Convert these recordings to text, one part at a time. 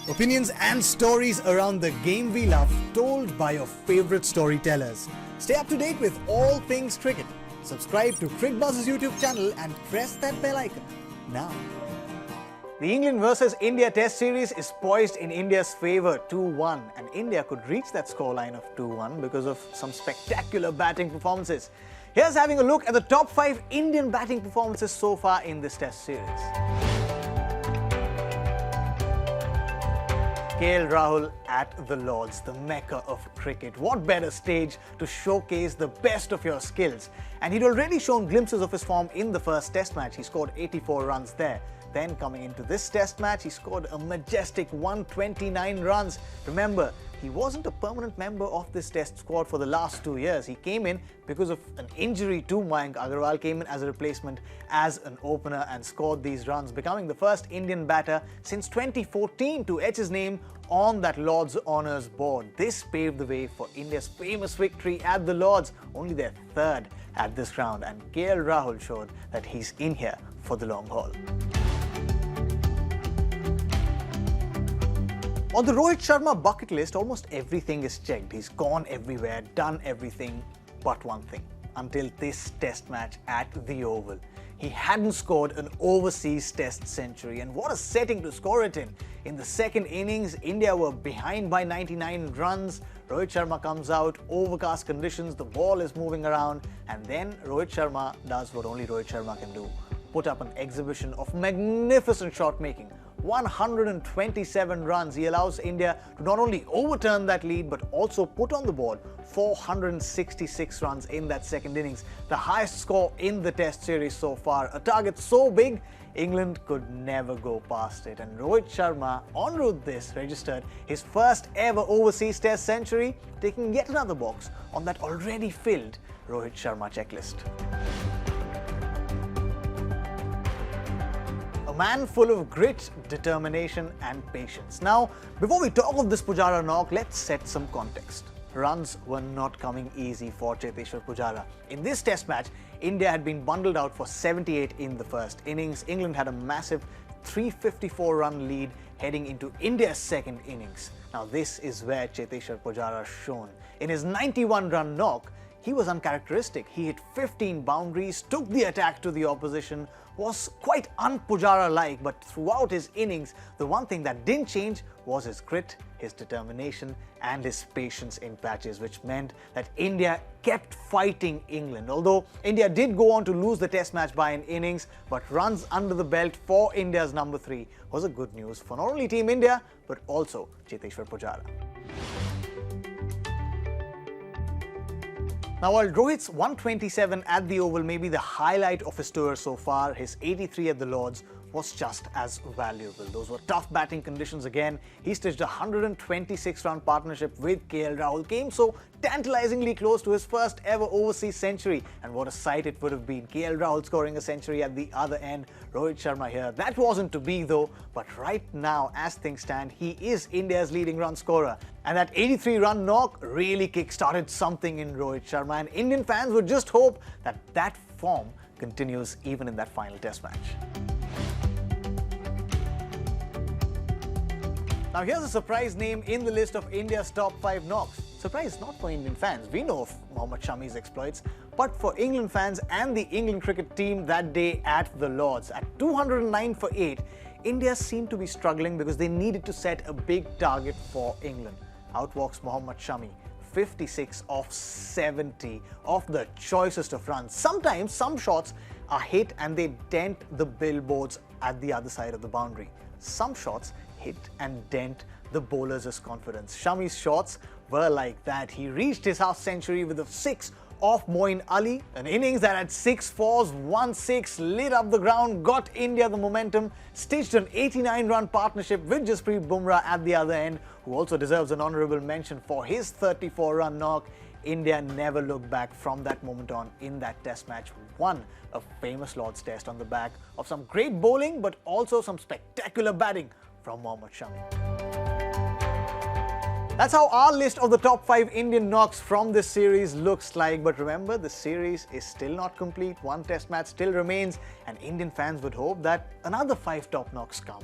Opinions and stories around the game we love, told by your favorite storytellers. Stay up to date with all things cricket. Subscribe to Cricbuzz's YouTube channel and press that bell icon now. The England vs India Test series is poised in India's favour 2-1, and India could reach that scoreline of 2-1 because of some spectacular batting performances. Here's having a look at the top 5 Indian batting performances so far in this Test series. Rahul at the Lords, the mecca of cricket. What better stage to showcase the best of your skills? And he'd already shown glimpses of his form in the first Test match. He scored 84 runs there. Then coming into this Test match, he scored a majestic 129 runs. Remember, he wasn't a permanent member of this Test squad for the last 2 years. He came in because of an injury to Mayank Agarwal, came in as a replacement as an opener and scored these runs, becoming the first Indian batter since 2014 to etch his name on that Lord's Honours board. This paved the way for India's famous victory at the Lords, only their third at this round, and Rahul showed that he's in here for the long haul. On the Rohit Sharma bucket list, almost everything is checked. He's gone everywhere, done everything but one thing. Until this Test match at the Oval. He hadn't scored an overseas Test century, and what a setting to score it in. In the second innings, India were behind by 99 runs. Rohit Sharma comes out, overcast conditions, the ball is moving around, and then Rohit Sharma does what only Rohit Sharma can do. Put up an exhibition of magnificent shot making. 127 runs. He allows India to not only overturn that lead but also put on the board 466 runs in that second innings, the highest score in the Test series so far. A target so big, England could never go past it. And Rohit Sharma, en route this, registered his first ever overseas Test century, taking yet another box on that already filled Rohit Sharma checklist. A man full of grit, determination and patience. Now, before we talk of this Pujara knock, let's set some context. Runs were not coming easy for Cheteshwar Pujara. In this Test match, India had been bundled out for 78 in the first innings. England had a massive 354-run lead heading into India's second innings. Now, this is where Cheteshwar Pujara shone. In his 91-run knock, he was uncharacteristic. He hit 15 boundaries, took the attack to the opposition, was quite un-Pujara-like, but throughout his innings, the one thing that didn't change was his grit, his determination and his patience in patches, which meant that India kept fighting England. Although India did go on to lose the Test match by an innings, but runs under the belt for India's number 3 was a good news for not only Team India, but also Cheteshwar Pujara. Now, while Rohit's 127 at the Oval may be the highlight of his tour so far, his 83 at the Lords was just as valuable. Those were tough batting conditions again. He stitched a 126-run partnership with Rahul, came so tantalizingly close to his first ever overseas century. And what a sight it would have been. Rahul scoring a century at the other end. Rohit Sharma here. That wasn't to be though, but right now, as things stand, he is India's leading run scorer. And that 83-run knock really kick-started something in Rohit Sharma, and Indian fans would just hope that that form continues even in that final Test match. Now here's a surprise name in the list of India's top 5 knocks. Surprise not for Indian fans, we know of Mohammad Shami's exploits, but for England fans and the England cricket team that day at the Lords. At 209 for 8, India seemed to be struggling because they needed to set a big target for England. Out walks Mohammad Shami, 56 of 70 of the choicest of runs. Sometimes some shots are hit and they dent the billboards at the other side of the boundary. Some shots hit and dent the bowlers' confidence. Shami's shots were like that. He reached his half century with a 6 off Moeen Ali, an innings that had 6 fours, 1 6, lit up the ground, got India the momentum, stitched an 89-run partnership with Jasprit Bumrah at the other end, who also deserves an honourable mention for his 34-run knock. India never looked back from that moment on in that Test match, won a famous Lord's Test on the back of some great bowling but also some spectacular batting from Mohammad Shami. That's how our list of the top 5 Indian knocks from this series looks like. But remember, the series is still not complete. One Test match still remains, and Indian fans would hope that another 5 top knocks come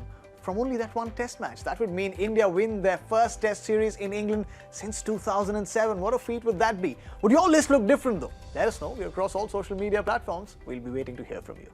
from only that one test match. That would mean India win their first test series in England since 2007. What a feat would that be? Would your list look different though? Let us know. We're across all social media platforms. We'll be waiting to hear from you.